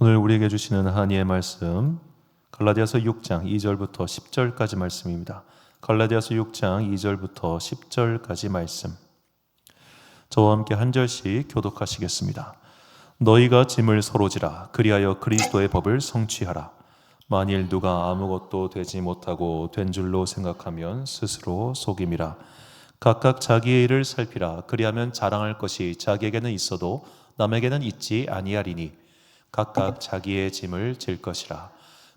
오늘 우리에게 주시는 하나님의 말씀 갈라디아서 6장 2절부터 10절까지 말씀입니다. 갈라디아서 6장 2절부터 10절까지 말씀, 저와 함께 한 절씩 교독하시겠습니다. 너희가 짐을 서로 지라. 그리하여 그리스도의 법을 성취하라. 만일 누가 아무것도 되지 못하고 된 줄로 생각하면 스스로 속임이라. 각각 자기의 일을 살피라. 그리하면 자랑할 것이 자기에게는 있어도 남에게는 있지 아니하리니 각각 자기의 짐을 질 것이라.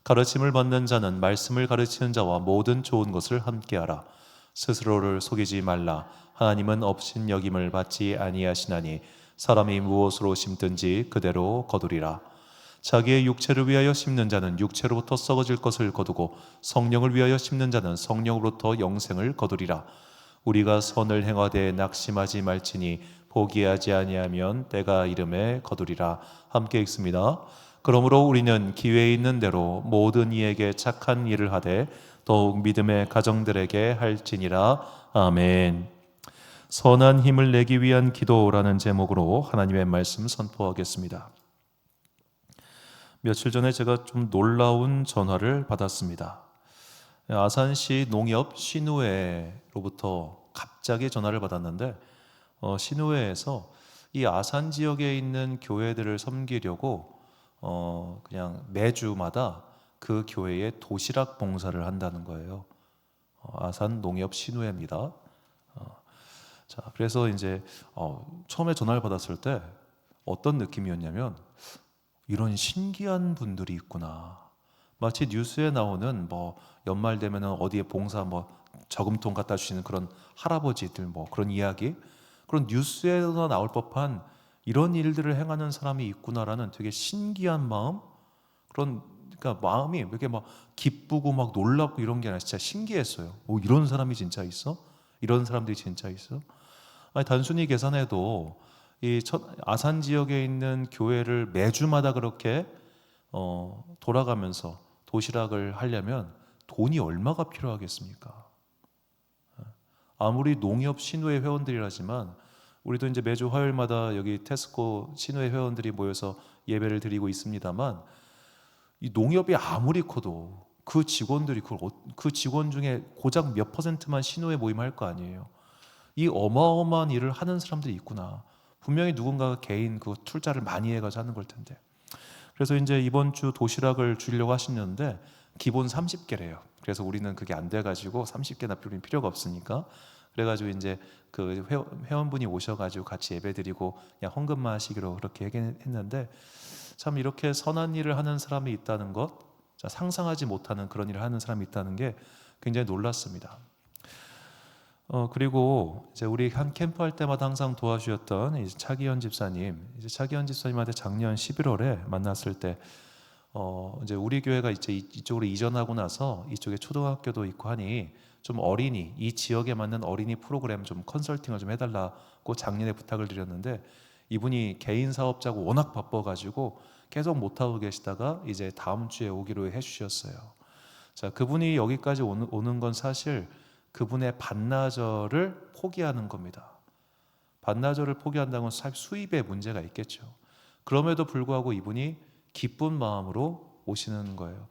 가르침을 받는 자는 말씀을 가르치는 자와 모든 좋은 것을 함께하라. 스스로를 속이지 말라. 하나님은 업신여김을 받지 아니하시나니 사람이 무엇으로 심든지 그대로 거두리라. 자기의 육체를 위하여 심는 자는 육체로부터 썩어질 것을 거두고 성령을 위하여 심는 자는 성령으로부터 영생을 거두리라. 우리가 선을 행하되 낙심하지 말지니 포기하지 아니하면 때가 이름에 거두리라. 함께 읽습니다. 그러므로 우리는 기회 있는 대로 모든 이에게 착한 일을 하되 더욱 믿음의 가정들에게 할지니라. 아멘. 선한 힘을 내기 위한 기도라는 제목으로 하나님의 말씀 선포하겠습니다. 며칠 전에 제가 좀 놀라운 전화를 받았습니다. 아산시 농협 신우회로부터 갑자기 전화를 받았는데 신우회에서 이 아산 지역에 있는 교회들을 섬기려고 그냥 매주마다 그 교회에 도시락 봉사를 한다는 거예요. 아산 농협 신우회입니다. 자, 그래서 이제 처음에 전화를 받았을 때 어떤 느낌이었냐면 이런 신기한 분들이 있구나. 마치 뉴스에 나오는 연말 되면은 어디에 봉사 저금통 갖다 주시는 그런 할아버지들 그런 이야기, 그런 뉴스에서 나올 법한 이런 일들을 행하는 사람이 있구나라는 되게 신기한 마음, 그러니까 마음이 이렇게 기쁘고 놀랍고 이런 게 아니라 진짜 신기했어요. 이런 사람이 진짜 있어? 이런 사람들이 진짜 있어? 아니, 단순히 계산해도 이 아산 지역에 있는 교회를 매주마다 그렇게 돌아가면서 도시락을 하려면 돈이 얼마가 필요하겠습니까? 아무리 농협 신우회 회원들이라지만 우리도 이제 매주 화요일마다 여기 테스코 신우회 회원들이 모여서 예배를 드리고 있습니다만 이 농협이 아무리 커도 그 직원들이 그 직원 중에 고작 몇 퍼센트만 신우회 모임할 거 아니에요. 이 어마어마한 일을 하는 사람들이 있구나. 분명히 누군가가 개인 그 투자를 많이 해가지고 하는 걸 텐데. 그래서 이제 이번 주 도시락을 주려고 하시는데 기본 30개래요. 그래서 우리는 그게 안 돼가지고 30개나 필요가 없으니까, 그래가지고 이제 그 회원분이 오셔가지고 같이 예배드리고 그냥 헌금만 하시기로 그렇게 했는데, 참 이렇게 선한 일을 하는 사람이 있다는 것, 상상하지 못하는 그런 일을 하는 사람이 있다는 게 굉장히 놀랐습니다. 그리고 이제 우리 한 캠프 할 때마다 항상 도와주셨던 이제 차기현 집사님, 이제 차기현 집사님한테 작년 11월에 만났을 때 이제 우리 교회가 이제 이쪽으로 이전하고 나서 이쪽에 초등학교도 있고 하니 좀 이 지역에 맞는 어린이 프로그램 좀 컨설팅을 좀 해달라고 작년에 부탁을 드렸는데, 이분이 개인 사업자고 워낙 바빠가지고 계속 못하고 계시다가 이제 다음 주에 오기로 해주셨어요. 자, 그분이 여기까지 오는 건 사실 그분의 반나절을 포기하는 겁니다. 반나절을 포기한다는 건 사실 수입에 문제가 있겠죠. 그럼에도 불구하고 이분이 기쁜 마음으로 오시는 거예요.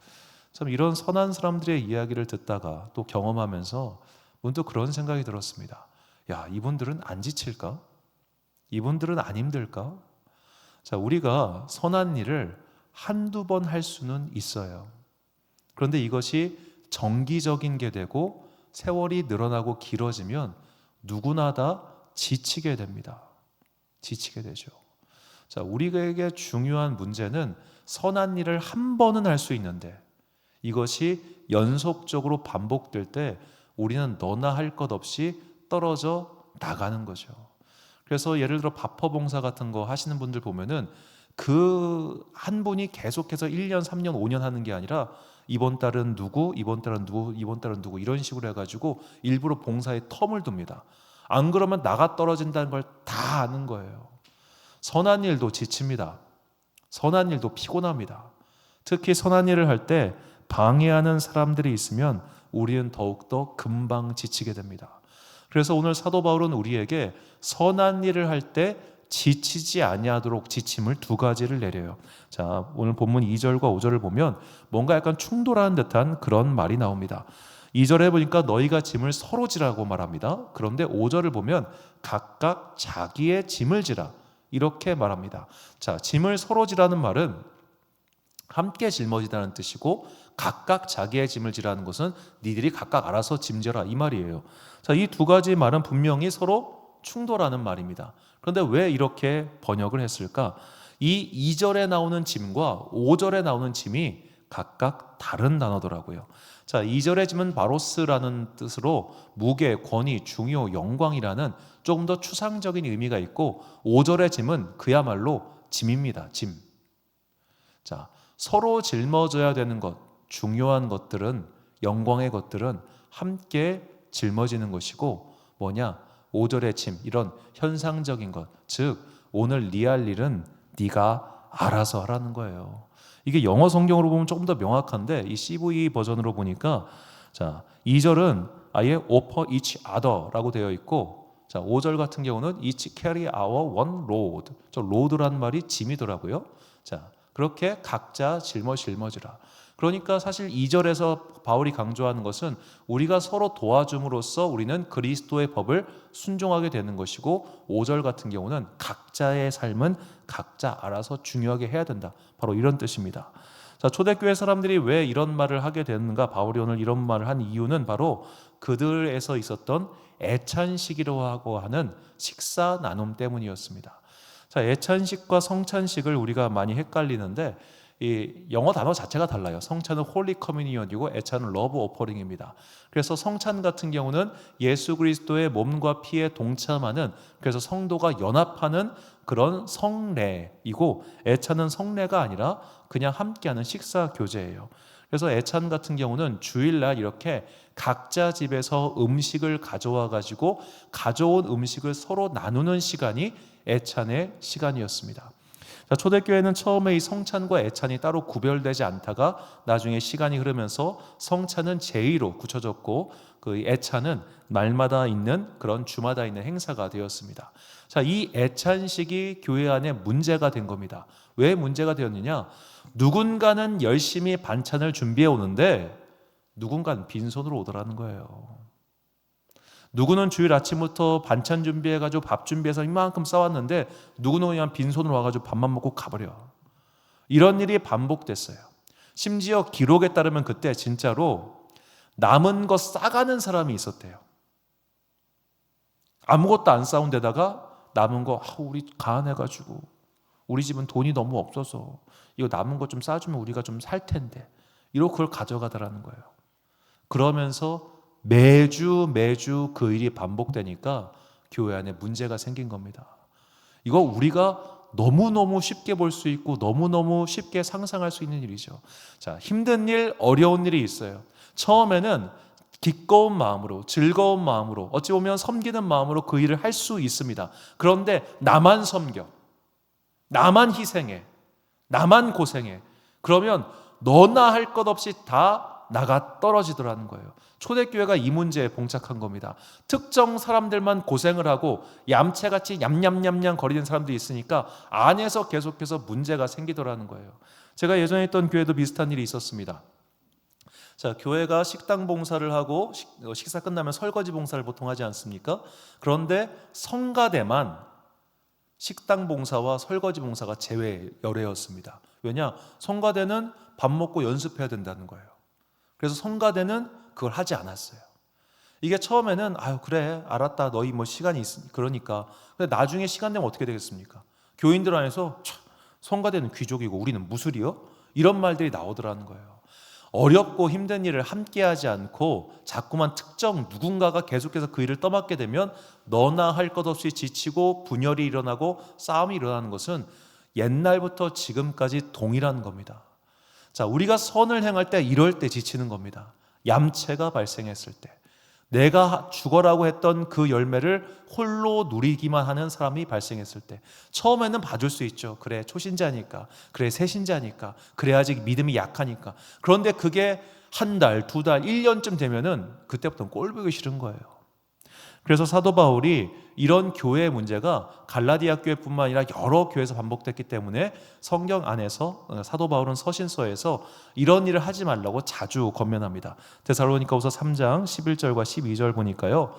참 이런 선한 사람들의 이야기를 듣다가 또 경험하면서 문득 그런 생각이 들었습니다. 야, 이분들은 안 지칠까? 이분들은 안 힘들까? 자, 우리가 선한 일을 한두 번 할 수는 있어요. 그런데 이것이 정기적인 게 되고 세월이 늘어나고 길어지면 누구나 다 지치게 됩니다. 지치게 되죠. 자, 우리에게 중요한 문제는 선한 일을 한 번은 할 수 있는데 이것이 연속적으로 반복될 때 우리는 너나 할 것 없이 떨어져 나가는 거죠. 그래서 예를 들어 바퍼봉사 같은 거 하시는 분들 보면은 그 한 분이 계속해서 1년, 3년, 5년 하는 게 아니라 이번 달은 누구, 이번 달은 누구, 이번 달은 누구 이런 식으로 해가지고 일부러 봉사에 텀을 둡니다. 안 그러면 나가 떨어진다는 걸 다 아는 거예요. 선한 일도 지칩니다. 선한 일도 피곤합니다. 특히 선한 일을 할 때 방해하는 사람들이 있으면 우리는 더욱더 금방 지치게 됩니다. 그래서 오늘 사도 바울은 우리에게 선한 일을 할 때 지치지 아니하도록 지침을 두 가지를 내려요. 자, 오늘 본문 2절과 5절을 보면 뭔가 약간 충돌하는 듯한 그런 말이 나옵니다. 2절에 보니까 너희가 짐을 서로 지라고 말합니다. 그런데 5절을 보면 각각 자기의 짐을 지라 이렇게 말합니다. 자, 짐을 서로 지라는 말은 함께 짊어지다는 뜻이고, 각각 자기의 짐을 지라는 것은 니들이 각각 알아서 짐져라 이 말이에요. 자, 이 두 가지 말은 분명히 서로 충돌하는 말입니다. 그런데 왜 이렇게 번역을 했을까? 이 2절에 나오는 짐과 5절에 나오는 짐이 각각 다른 단어더라고요. 자, 2절의 짐은 바로스라는 뜻으로 무게, 권위, 중요, 영광이라는 조금 더 추상적인 의미가 있고, 5절의 짐은 그야말로 짐입니다. 짐. 자, 서로 짊어져야 되는 것, 중요한 것들은, 영광의 것들은 함께 짊어지는 것이고, 뭐냐? 5절의 짐, 이런 현상적인 것, 즉 오늘 네 할 일은 네가 알아서 하라는 거예요. 이게 영어 성경으로 보면 조금 더 명확한데, 이 CV 버전으로 보니까, 자, 2절은 아예 offer each other라고 되어 있고, 자, 5절 같은 경우는 each carry our one load. 저 load라는 말이 짐이더라고요. 자, 그렇게 각자 짊어지라. 그러니까 사실 2절에서 바울이 강조하는 것은 우리가 서로 도와줌으로써 우리는 그리스도의 법을 순종하게 되는 것이고, 5절 같은 경우는 각자의 삶은 각자 알아서 중요하게 해야 된다. 바로 이런 뜻입니다. 자, 초대교회 사람들이 왜 이런 말을 하게 됐는가? 바울이 오늘 이런 말을 한 이유는 바로 그들에서 있었던 애찬식이라고 하는 식사 나눔 때문이었습니다. 자, 애찬식과 성찬식을 우리가 많이 헷갈리는데, 이 영어 단어 자체가 달라요. 성찬은 홀리 커뮤니언이고 애찬은 러브 오퍼링입니다. 그래서 성찬 같은 경우는 예수 그리스도의 몸과 피에 동참하는, 그래서 성도가 연합하는 그런 성례이고, 애찬은 성례가 아니라 그냥 함께하는 식사 교제예요. 그래서 애찬 같은 경우는 주일날 이렇게 각자 집에서 음식을 가져와 가지고 가져온 음식을 서로 나누는 시간이 애찬의 시간이었습니다. 자, 초대교회는 처음에 이 성찬과 애찬이 따로 구별되지 않다가 나중에 시간이 흐르면서 성찬은 제의로 굳혀졌고, 그 애찬은 날마다 있는 그런 주마다 있는 행사가 되었습니다. 자, 이 애찬식이 교회 안에 문제가 된 겁니다. 왜 문제가 되었느냐? 누군가는 열심히 반찬을 준비해 오는데 누군가는 빈손으로 오더라는 거예요. 누구는 주일 아침부터 반찬 준비해가지고 밥 준비해서 이만큼 싸왔는데 누구는 그냥 빈손으로 와가지고 밥만 먹고 가버려. 이런 일이 반복됐어요. 심지어 기록에 따르면 그때 진짜로 남은 거 싸가는 사람이 있었대요. 아무것도 안 싸운 데다가 남은 거, 우리 가난해가지고 우리 집은 돈이 너무 없어서 이거 남은 거 좀 싸주면 우리가 좀 살 텐데, 이러고 그걸 가져가더라는 거예요. 그러면서 매주 그 일이 반복되니까 교회 안에 문제가 생긴 겁니다. 이거 우리가 너무너무 쉽게 볼 수 있고 너무너무 쉽게 상상할 수 있는 일이죠. 자, 힘든 일, 어려운 일이 있어요. 처음에는 기꺼운 마음으로, 즐거운 마음으로, 어찌 보면 섬기는 마음으로 그 일을 할 수 있습니다. 그런데 나만 섬겨, 나만 희생해, 나만 고생해. 그러면 너나 할 것 없이 다 나가 떨어지더라는 거예요. 초대교회가 이 문제에 봉착한 겁니다. 특정 사람들만 고생을 하고 얌체같이 냠냠냠냠 거리는 사람들이 있으니까 안에서 계속해서 문제가 생기더라는 거예요. 제가 예전에 있던 교회도 비슷한 일이 있었습니다. 자, 교회가 식당 봉사를 하고 식사 끝나면 설거지 봉사를 보통 하지 않습니까? 그런데 성가대만 식당 봉사와 설거지 봉사가 제외였습니다. 왜냐? 성가대는 밥 먹고 연습해야 된다는 거예요. 그래서 성가대는 그걸 하지 않았어요. 이게 처음에는 그래 알았다, 너희 뭐 시간이 있으니 그러니까. 근데 나중에 시간 되면 어떻게 되겠습니까? 교인들 안에서 성가대는 귀족이고 우리는 무술이요? 이런 말들이 나오더라는 거예요. 어렵고 힘든 일을 함께하지 않고 자꾸만 특정 누군가가 계속해서 그 일을 떠맡게 되면 너나 할 것 없이 지치고 분열이 일어나고 싸움이 일어나는 것은 옛날부터 지금까지 동일한 겁니다. 자, 우리가 선을 행할 때 이럴 때 지치는 겁니다. 얌체가 발생했을 때, 내가 죽어라고 했던 그 열매를 홀로 누리기만 하는 사람이 발생했을 때, 처음에는 봐줄 수 있죠. 그래 초신자니까, 그래 새신자니까, 그래 아직 믿음이 약하니까. 그런데 그게 한 달, 두 달, 1년쯤 되면은 그때부터는 꼴보기 싫은 거예요. 그래서 사도 바울이 이런 교회의 문제가 갈라디아 교회뿐만 아니라 여러 교회에서 반복됐기 때문에 성경 안에서 사도 바울은 서신서에서 이런 일을 하지 말라고 자주 권면합니다. 데살로니가후서 3장 11절과 12절 보니까요,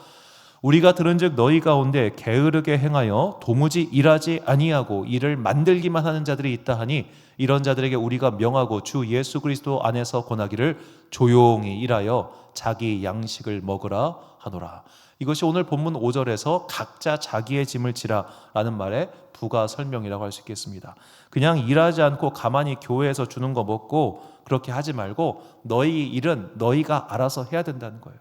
우리가 들은즉 너희 가운데 게으르게 행하여 도무지 일하지 아니하고 일을 만들기만 하는 자들이 있다 하니 이런 자들에게 우리가 명하고 주 예수 그리스도 안에서 권하기를 조용히 일하여 자기 양식을 먹으라 하노라. 이것이 오늘 본문 5절에서 각자 자기의 짐을 지라라는 말의 부가 설명이라고 할 수 있겠습니다. 그냥 일하지 않고 가만히 교회에서 주는 거 먹고 그렇게 하지 말고 너희 일은 너희가 알아서 해야 된다는 거예요.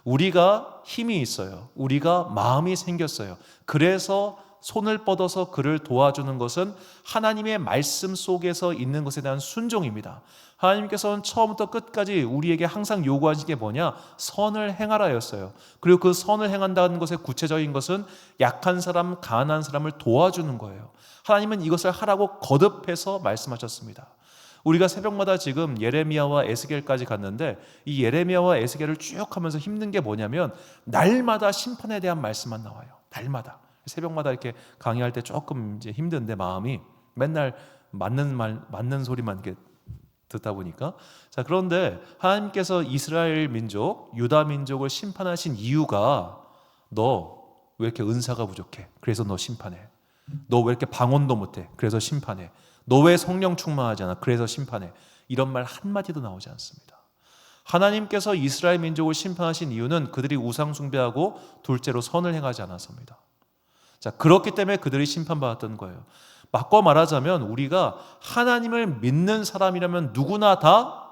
우리가 힘이 있어요. 우리가 마음이 생겼어요. 그래서 손을 뻗어서 그를 도와주는 것은 하나님의 말씀 속에서 있는 것에 대한 순종입니다. 하나님께서는 처음부터 끝까지 우리에게 항상 요구하신 게 뭐냐? 선을 행하라였어요. 그리고 그 선을 행한다는 것의 구체적인 것은 약한 사람, 가난한 사람을 도와주는 거예요. 하나님은 이것을 하라고 거듭해서 말씀하셨습니다. 우리가 새벽마다 지금 예레미야와 에스겔까지 갔는데 이 예레미야와 에스겔을 쭉 하면서 힘든 게 뭐냐면 날마다 심판에 대한 말씀만 나와요. 날마다. 새벽마다 이렇게 강의할 때 조금 이제 힘든데 마음이 맨날 맞는 소리만 이렇게 듣다 보니까. 자, 그런데 하나님께서 이스라엘 민족, 유다 민족을 심판하신 이유가 너 왜 이렇게 은사가 부족해? 그래서 너 심판해. 너 왜 이렇게 방언도 못해? 그래서 심판해. 너 왜 성령 충만하지 않아? 그래서 심판해. 이런 말 한마디도 나오지 않습니다. 하나님께서 이스라엘 민족을 심판하신 이유는 그들이 우상 숭배하고 둘째로 선을 행하지 않아서입니다. 자, 그렇기 때문에 그들이 심판받았던 거예요. 바꿔 말하자면 우리가 하나님을 믿는 사람이라면 누구나 다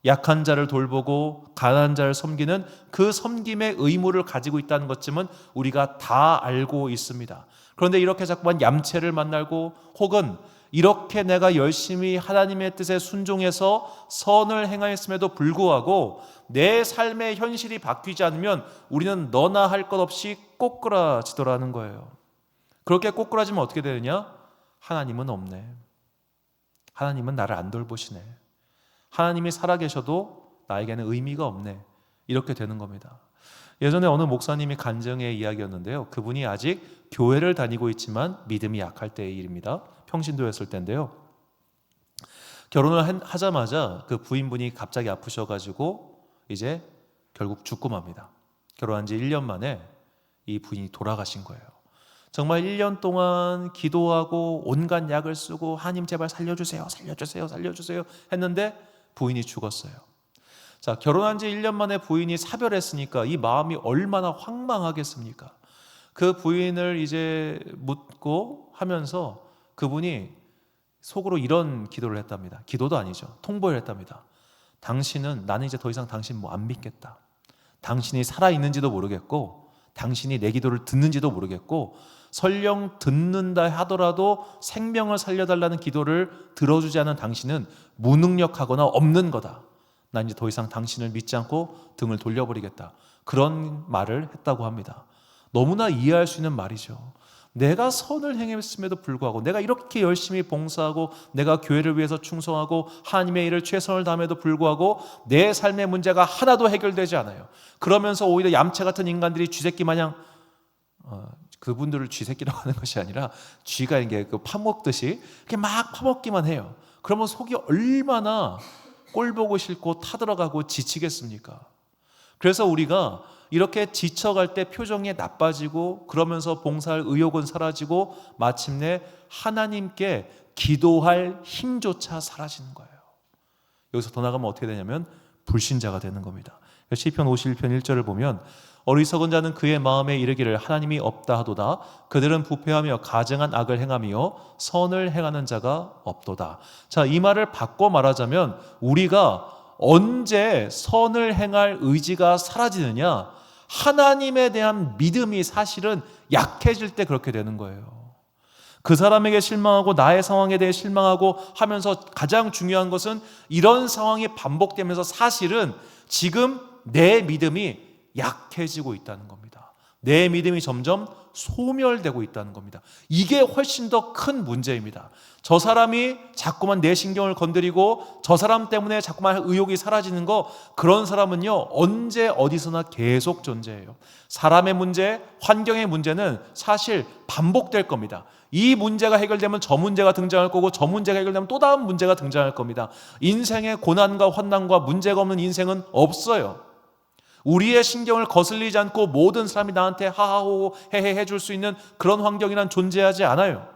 약한 자를 돌보고 가난한 자를 섬기는 그 섬김의 의무를 가지고 있다는 것쯤은 우리가 다 알고 있습니다. 그런데 이렇게 자꾸만 얌체를 만나고 혹은 이렇게 내가 열심히 하나님의 뜻에 순종해서 선을 행하였음에도 불구하고 내 삶의 현실이 바뀌지 않으면 우리는 너나 할 것 없이 꼬꾸라지더라는 거예요. 그렇게 꼬꾸라지면 어떻게 되느냐? 하나님은 없네. 하나님은 나를 안 돌보시네. 하나님이 살아계셔도 나에게는 의미가 없네. 이렇게 되는 겁니다. 예전에 어느 목사님이 간증의 이야기였는데요. 그분이 아직 교회를 다니고 있지만 믿음이 약할 때의 일입니다. 평신도였을 때인데요. 결혼을 하자마자 그 부인분이 갑자기 아프셔가지고 이제 결국 죽고 맙니다. 결혼한 지 1년 만에 이 부인이 돌아가신 거예요. 정말 1년 동안 기도하고 온갖 약을 쓰고 하나님 제발 살려주세요, 살려주세요, 살려주세요 했는데 부인이 죽었어요. 자, 결혼한 지 1년 만에 부인이 사별했으니까 이 마음이 얼마나 황망하겠습니까? 그 부인을 이제 묻고 하면서 그분이 속으로 이런 기도를 했답니다. 기도도 아니죠. 통보를 했답니다. 당신은, 나는 이제 더 이상 당신 뭐 안 믿겠다. 당신이 살아있는지도 모르겠고 당신이 내 기도를 듣는지도 모르겠고 설령 듣는다 하더라도 생명을 살려달라는 기도를 들어주지 않은 당신은 무능력하거나 없는 거다. 난 이제 더 이상 당신을 믿지 않고 등을 돌려버리겠다. 그런 말을 했다고 합니다. 너무나 이해할 수 있는 말이죠. 내가 선을 행했음에도 불구하고 내가 이렇게 열심히 봉사하고 내가 교회를 위해서 충성하고 하나님의 일을 최선을 다함에도 불구하고 내 삶의 문제가 하나도 해결되지 않아요. 그러면서 오히려 얌체 같은 인간들이 쥐새끼 마냥 그분들을 쥐새끼라고 하는 것이 아니라 쥐가 이게 그 파먹듯이 이렇게 막 파먹기만 해요. 그러면 속이 얼마나 꼴보고 싫고 타들어가고 지치겠습니까? 그래서 우리가 이렇게 지쳐갈 때 표정이 나빠지고 그러면서 봉사할 의욕은 사라지고 마침내 하나님께 기도할 힘조차 사라지는 거예요. 여기서 더 나가면 어떻게 되냐면 불신자가 되는 겁니다. 시편 51편 1절을 보면 어리석은 자는 그의 마음에 이르기를 하나님이 없다 하도다. 그들은 부패하며 가증한 악을 행하며 선을 행하는 자가 없도다. 자, 이 말을 바꿔 말하자면 우리가 언제 선을 행할 의지가 사라지느냐? 하나님에 대한 믿음이 사실은 약해질 때 그렇게 되는 거예요. 그 사람에게 실망하고 나의 상황에 대해 실망하고 하면서 가장 중요한 것은 이런 상황이 반복되면서 사실은 지금 내 믿음이 약해지고 있다는 겁니다. 내 믿음이 점점 소멸되고 있다는 겁니다. 이게 훨씬 더 큰 문제입니다. 저 사람이 자꾸만 내 신경을 건드리고 저 사람 때문에 자꾸만 의욕이 사라지는 거, 그런 사람은요 언제 어디서나 계속 존재해요. 사람의 문제, 환경의 문제는 사실 반복될 겁니다. 이 문제가 해결되면 저 문제가 등장할 거고, 저 문제가 해결되면 또 다음 문제가 등장할 겁니다. 인생의 고난과 환난과 문제가 없는 인생은 없어요. 우리의 신경을 거슬리지 않고 모든 사람이 나한테 하하호호 헤헤 해줄 수 있는 그런 환경이란 존재하지 않아요.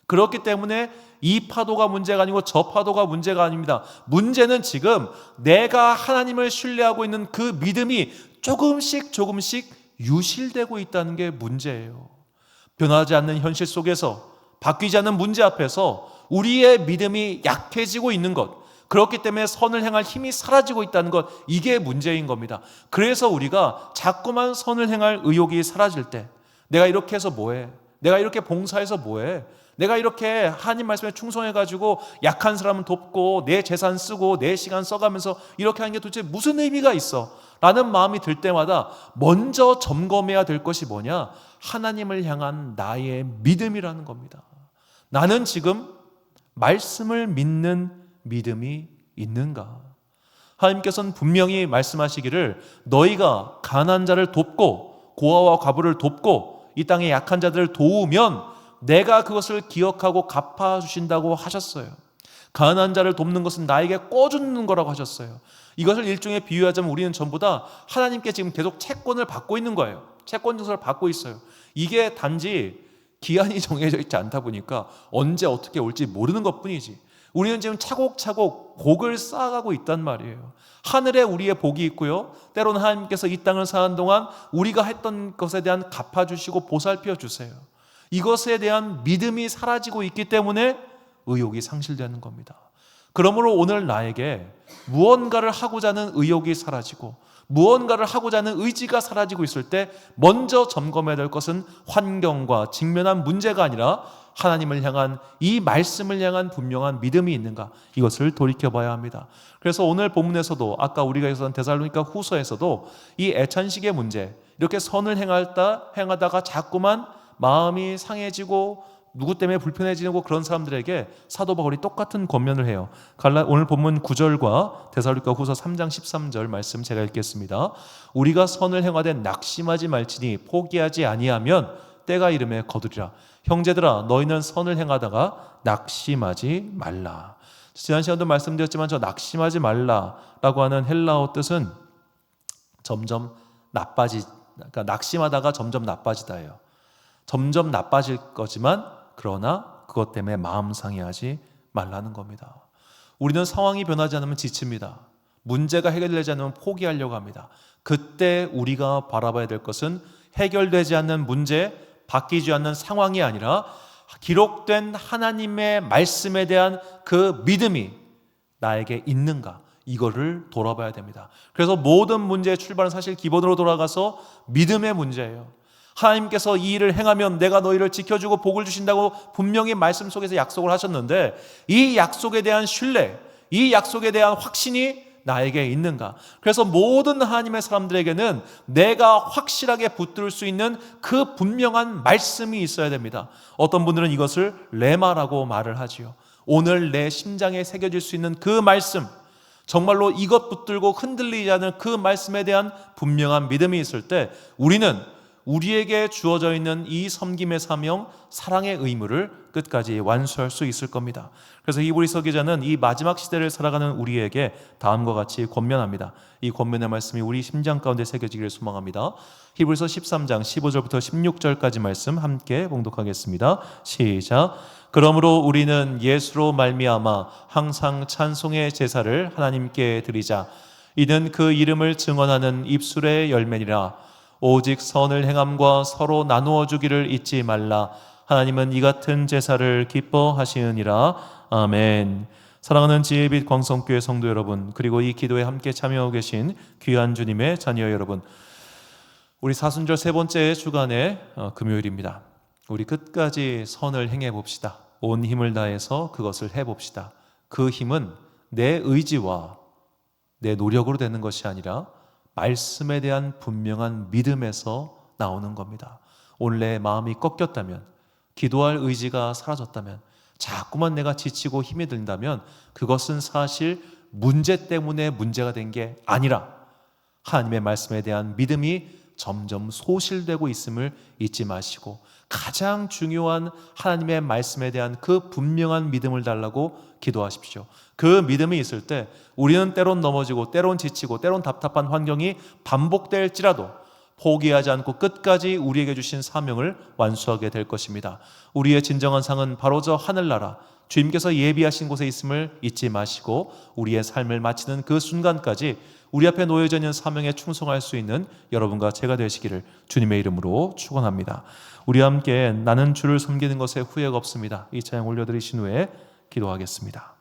그렇기 때문에 이 파도가 문제가 아니고 저 파도가 문제가 아닙니다. 문제는 지금 내가 하나님을 신뢰하고 있는 그 믿음이 조금씩 유실되고 있다는 게 문제예요. 변하지 않는 현실 속에서, 바뀌지 않는 문제 앞에서 우리의 믿음이 약해지고 있는 것, 그렇기 때문에 선을 행할 힘이 사라지고 있다는 것, 이게 문제인 겁니다. 그래서 우리가 자꾸만 선을 행할 의욕이 사라질 때, 내가 이렇게 해서 뭐해? 내가 이렇게 봉사해서 뭐해? 내가 이렇게 하나님 말씀에 충성해가지고 약한 사람은 돕고 내 재산 쓰고 내 시간 써가면서 이렇게 하는 게 도대체 무슨 의미가 있어? 라는 마음이 들 때마다 먼저 점검해야 될 것이 뭐냐? 하나님을 향한 나의 믿음이라는 겁니다. 나는 지금 말씀을 믿는 믿음이 있는가? 하나님께서는 분명히 말씀하시기를 너희가 가난한 자를 돕고 고아와 과부를 돕고 이 땅의 약한 자들을 도우면 내가 그것을 기억하고 갚아주신다고 하셨어요. 가난한 자를 돕는 것은 나에게 꿔주는 거라고 하셨어요. 이것을 일종의 비유하자면 우리는 전부 다 하나님께 지금 계속 채권을 받고 있는 거예요. 채권 증서를 받고 있어요. 이게 단지 기한이 정해져 있지 않다 보니까 언제 어떻게 올지 모르는 것뿐이지, 우리는 지금 차곡차곡 복을 쌓아가고 있단 말이에요. 하늘에 우리의 복이 있고요, 때로는 하나님께서 이 땅을 사는 동안 우리가 했던 것에 대한 갚아주시고 보살펴 주세요. 이것에 대한 믿음이 사라지고 있기 때문에 의욕이 상실되는 겁니다. 그러므로 오늘 나에게 무언가를 하고자 하는 의욕이 사라지고 무언가를 하고자 하는 의지가 사라지고 있을 때 먼저 점검해야 될 것은 환경과 직면한 문제가 아니라 하나님을 향한, 이 말씀을 향한 분명한 믿음이 있는가, 이것을 돌이켜봐야 합니다. 그래서 오늘 본문에서도 아까 우리가 읽었던 데살로니가 후서에서도 이 애찬식의 문제, 이렇게 선을 행하다가 자꾸만 마음이 상해지고 누구 때문에 불편해지고 그런 사람들에게 사도 바울이 똑같은 권면을 해요. 오늘 본문 9절과 데살로니가 후서 3장 13절 말씀 제가 읽겠습니다. 우리가 선을 행하되 낙심하지 말지니 포기하지 아니하면 때가 이름에 거두리라. 형제들아 너희는 선을 행하다가 낙심하지 말라. 지난 시간도 말씀드렸지만 저 낙심하지 말라라고 하는 헬라어 뜻은 점점 그러니까 낙심하다가 점점 나빠지다예요. 점점 나빠질 거지만 그러나 그것 때문에 마음 상해하지 말라는 겁니다. 우리는 상황이 변하지 않으면 지칩니다. 문제가 해결되지 않으면 포기하려고 합니다. 그때 우리가 바라봐야 될 것은 해결되지 않는 문제, 바뀌지 않는 상황이 아니라 기록된 하나님의 말씀에 대한 그 믿음이 나에게 있는가, 이거를 돌아봐야 됩니다. 그래서 모든 문제의 출발은 사실 기본으로 돌아가서 믿음의 문제예요. 하나님께서 이 일을 행하면 내가 너희를 지켜주고 복을 주신다고 분명히 말씀 속에서 약속을 하셨는데, 이 약속에 대한 신뢰, 이 약속에 대한 확신이 나에게 있는가? 그래서 모든 하나님의 사람들에게는 내가 확실하게 붙들 수 있는 그 분명한 말씀이 있어야 됩니다. 어떤 분들은 이것을 레마라고 말을 하지요. 오늘 내 심장에 새겨질 수 있는 그 말씀, 정말로 이것 붙들고 흔들리지 않는 그 말씀에 대한 분명한 믿음이 있을 때 우리는 우리에게 주어져 있는 이 섬김의 사명, 사랑의 의무를 끝까지 완수할 수 있을 겁니다. 그래서 히브리서 기자는 이 마지막 시대를 살아가는 우리에게 다음과 같이 권면합니다. 이 권면의 말씀이 우리 심장 가운데 새겨지기를 소망합니다. 히브리서 13장 15절부터 16절까지 말씀 함께 봉독하겠습니다. 시작. 그러므로 우리는 예수로 말미암아 항상 찬송의 제사를 하나님께 드리자. 이는 그 이름을 증언하는 입술의 열매니라. 오직 선을 행함과 서로 나누어 주기를 잊지 말라. 하나님은 이 같은 제사를 기뻐하시느니라. 아멘. 사랑하는 지혜의 빛 광성교회 성도 여러분, 그리고 이 기도에 함께 참여하고 계신 귀한 주님의 자녀 여러분, 우리 사순절 세 번째 주간의 금요일입니다. 우리 끝까지 선을 행해 봅시다. 온 힘을 다해서 그것을 해봅시다. 그 힘은 내 의지와 내 노력으로 되는 것이 아니라 말씀에 대한 분명한 믿음에서 나오는 겁니다. 오늘 내 마음이 꺾였다면, 기도할 의지가 사라졌다면, 자꾸만 내가 지치고 힘이 든다면 그것은 사실 문제 때문에 문제가 된 게 아니라 하나님의 말씀에 대한 믿음이 점점 소실되고 있음을 잊지 마시고, 가장 중요한 하나님의 말씀에 대한 그 분명한 믿음을 달라고 기도하십시오. 그 믿음이 있을 때 우리는 때론 넘어지고 때론 지치고 때론 답답한 환경이 반복될지라도 포기하지 않고 끝까지 우리에게 주신 사명을 완수하게 될 것입니다. 우리의 진정한 상은 바로 저 하늘나라, 주님께서 예비하신 곳에 있음을 잊지 마시고 우리의 삶을 마치는 그 순간까지 우리 앞에 놓여져 있는 사명에 충성할 수 있는 여러분과 제가 되시기를 주님의 이름으로 축원합니다. 우리 함께 나는 주를 섬기는 것에 후회가 없습니다. 이 찬양 올려드리신 후에 기도하겠습니다.